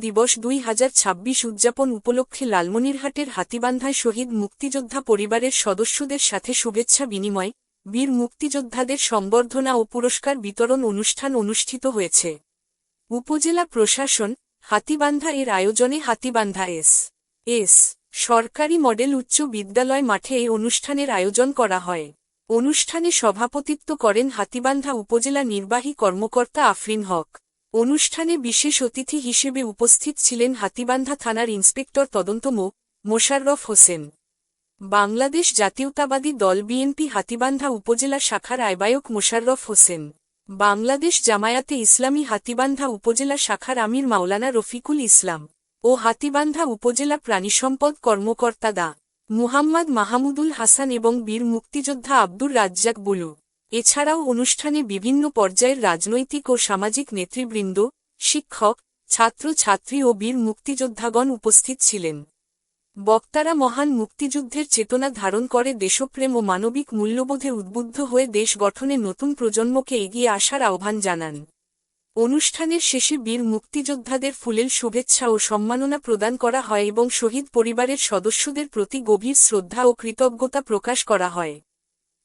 দিবস 2026 উদযাপন উপলক্ষে লালমনিরহাটের হাতীবান্ধায় শহীদ মুক্তিযোদ্ধা পরিবারের সদস্যদের সাথে শুভেচ্ছা বিনিময়, বীর মুক্তিযোদ্ধাদের সংবর্ধনা ও পুরস্কার বিতরণ অনুষ্ঠান অনুষ্ঠিত হয়েছে। উপজেলা প্রশাসন, হাতীবান্ধা এর আয়োজনে হাতীবান্ধা এস সরকারি মডেল উচ্চ বিদ্যালয় মাঠে এই অনুষ্ঠানের আয়োজন করা হয়। অনুষ্ঠানে সভাপতিত্ব করেন হাতীবান্ধা উপজেলা নির্বাহী কর্মকর্তা আফরিন হক। অনুষ্ঠানে বিশেষ অতিথি হিসেবে উপস্থিত ছিলেন হাতীবান্ধা থানার ইন্সপেক্টর তদন্ত মোশাররফ হোসেন। বাংলাদেশ জাতীয়তাবাদী দল বিএনপি হাতীবান্ধা উপজেলা শাখার আহ্বায়ক মোশাররফ হোসেন, বাংলাদেশ জামায়াতে ইসলামী হাতীবান্ধা উপজেলা শাখার আমির মাওলানা রফিকুল ইসলাম ও হাতীবান্ধা উপজেলা প্রাণিসম্পদ কর্মকর্তা দা মুহাম্মদ মাহমুদুল হাসান এবং বীর মুক্তিযোদ্ধা আব্দুর রাজ্জাক বুলু। এছাড়াও অনুষ্ঠানে বিভিন্ন পর্যায়ের রাজনৈতিক ও সামাজিক নেতৃবৃন্দ, শিক্ষক, ছাত্র-ছাত্রী ও বীর মুক্তিযোদ্ধাগণ উপস্থিত ছিলেন। বক্তারা মহান মুক্তিযুদ্ধের চেতনা ধারণ করে দেশপ্রেম ও মানবিক মূল্যবোধে উদ্বুদ্ধ হয়ে দেশ গঠনে নতুন প্রজন্মকে এগিয়ে আসার আহ্বান জানান। অনুষ্ঠানের শেষে বীর মুক্তিযোদ্ধাদের ফুলেল শুভেচ্ছা ও সম্মাননা প্রদান করা হয় এবং শহীদ পরিবারের সদস্যদের প্রতি গভীর শ্রদ্ধা ও কৃতজ্ঞতা প্রকাশ করা হয়।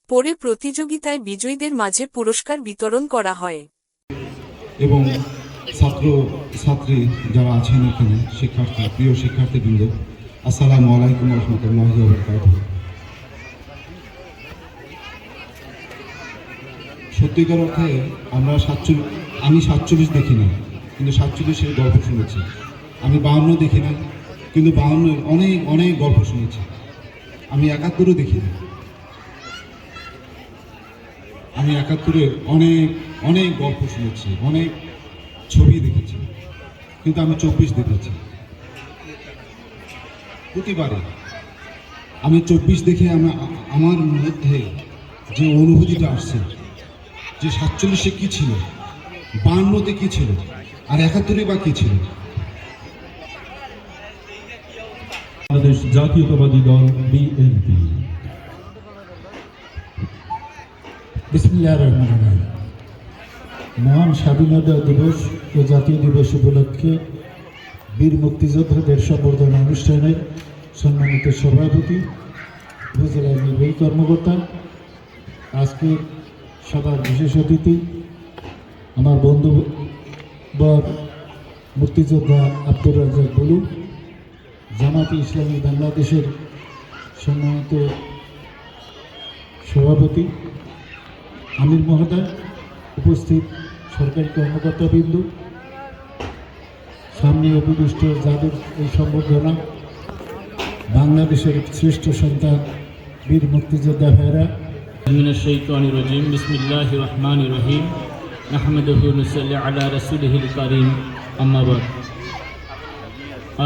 পরে প্রতিযোগিতায় বিজয়ীদের মাঝে পুরস্কার বিতরণ করা হয়। এবং ছাত্র ছাত্রী যারা আছেন এখানে, শিক্ষার্থী, প্রিয় শিক্ষার্থীবৃন্দ, আসসালামু আলাইকুম ওয়া রাহমাতুল্লাহি ওয়া বারাকাতুহু। সত্যিকার অর্থে আমি 47 দেখি না, কিন্তু 47-এর গল্প শুনেছি। আমি 52 দেখি না, কিন্তু 52-এর অনেক অনেক গল্প শুনেছি। আমি 71-ও দেখি না, আমি 71-এর অনেক অনেক গল্প শুনেছি, অনেক ছবি দেখেছি, কিন্তু আমি 24 দেখেছি। প্রতিবারে আমি 24 দেখে আমার মধ্যে যে অনুভূতিটা আসছে, যে 47-এ কী ছিল, 52-তে কী ছিল, আর 71-এ বা কী ছিল। বাংলাদেশ জাতীয়তাবাদী দল বিএনপি। বিসমিল্লাহির রহমানির রহিম। মহান স্বাধীনতা দিবস ও জাতীয় দিবস উপলক্ষে বীর মুক্তিযোদ্ধাদের সম্বর্ধনা অনুষ্ঠানের সম্মানিত সভাপতি, উপজেলা নির্বাহী কর্মকর্তা, আজকের সভার বিশেষ অতিথি আমার বন্ধু মুক্তিযোদ্ধা আব্দুর রাজ্জাক বুলু, জামাতে ইসলামী বাংলাদেশের সম্মানিত সভাপতি আমির মহোদয়, উপস্থিত সরকারি কর্মকর্তাবৃন্দ, সামনে উপবিষ্ট যাদের এই সম্বর্ধনা, বাংলাদেশের শ্রেষ্ঠ সন্তান বীর মুক্তিযোদ্ধা ভাইরা। মিনাশ শাইতানির রাজিম, বিসমিল্লাহির রহমানির রহিম, নাহমাদুহু ওয়া নুসাল্লি আলা রাসূলিহিল কারীম, আম্মা বাদ।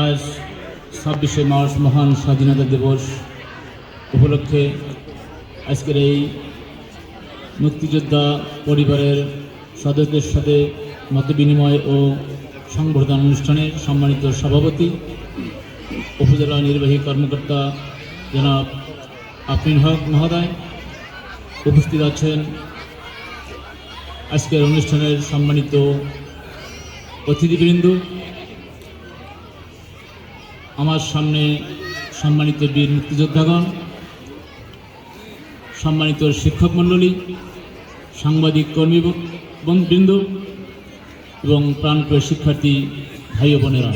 আজ 26শে মার্চ মহান স্বাধীনতা দিবস উপলক্ষে আজকের এই মুক্তিযোদ্ধা পরিবারের সদস্যদের সাথে মতবিনিময় ও সংবর্ধনা অনুষ্ঠানের সম্মানিত সভাপতি, উপজেলা নির্বাহী কর্মকর্তা জনাব আফরিন হক মহোদয়, উপস্থিত আছেন আজকের অনুষ্ঠানের সম্মানিত অতিথিবৃন্দ, আমার সামনে সম্মানিত বীর মুক্তিযোদ্ধাগণ, সম্মানিত শিক্ষক মণ্ডলী, সাংবাদিক কর্মীবৃন্দ এবং প্রাণপ্রিয় শিক্ষার্থী ভাই ও বোনেরা,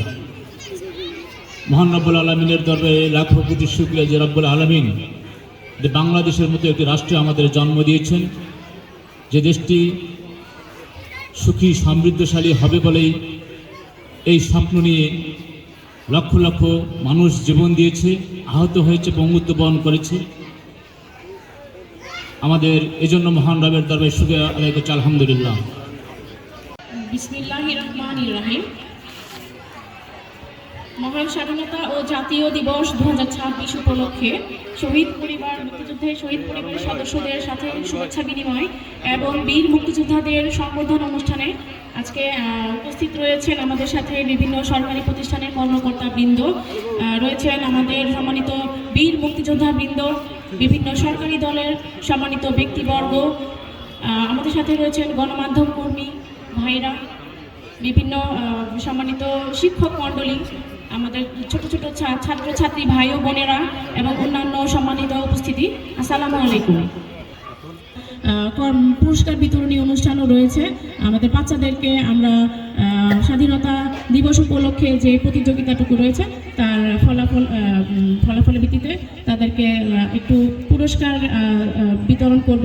মহান রব্বুল আলমিনের দরবারে লাখো কোটি শুকরিয়া যে রব্বুল আলমিন যে বাংলাদেশের মতো একটি রাষ্ট্রে আমাদের জন্ম দিয়েছেন, যে দেশটি সুখী সমৃদ্ধশালী হবে বলেই এই স্বপ্ন নিয়ে লক্ষ লক্ষ মানুষ জীবন দিয়েছে, আহত হয়েছে, পঙ্গুত্ব বরণ করেছে। আমাদের এজন্য মহান রবের দরবারে শুকরিয়া আদায় করছি, আলহামদুলিল্লাহ। বিসমিল্লাহির রহমানির রহিম। মহান স্বাধীনতা ও জাতীয় দিবস 2026 উপলক্ষে শহীদ পরিবারের সদস্যদের সাথে শুভেচ্ছা বিনিময় এবং বীর মুক্তিযোদ্ধাদের সংবর্ধনা অনুষ্ঠানে আজকে উপস্থিত রয়েছেন আমাদের সাথে বিভিন্ন সরকারি প্রতিষ্ঠানের কর্মকর্তাবৃন্দ, রয়েছেন আমাদের সম্মানিত বীর মুক্তিযোদ্ধাবৃন্দ, বিভিন্ন সরকারি দলের সম্মানিত ব্যক্তিবর্গ, আমাদের সাথে রয়েছেন গণমাধ্যম কর্মী ভাইরা, বিভিন্ন সম্মানিত শিক্ষক মণ্ডলী, আমাদের ছোট ছোট ছাত্রছাত্রী ভাই ও বোনেরা এবং অন্যান্য সম্মানিত উপস্থিতি, আসসালামু আলাইকুম। পুরস্কার বিতরণী অনুষ্ঠানও রয়েছে। আমাদের বাচ্চাদেরকে আমরা স্বাধীনতা দিবস উপলক্ষে যে প্রতিযোগিতাটুকু রয়েছে তার ফলাফলের ভিত্তিতে তাদেরকে একটু পুরস্কার বিতরণ করব।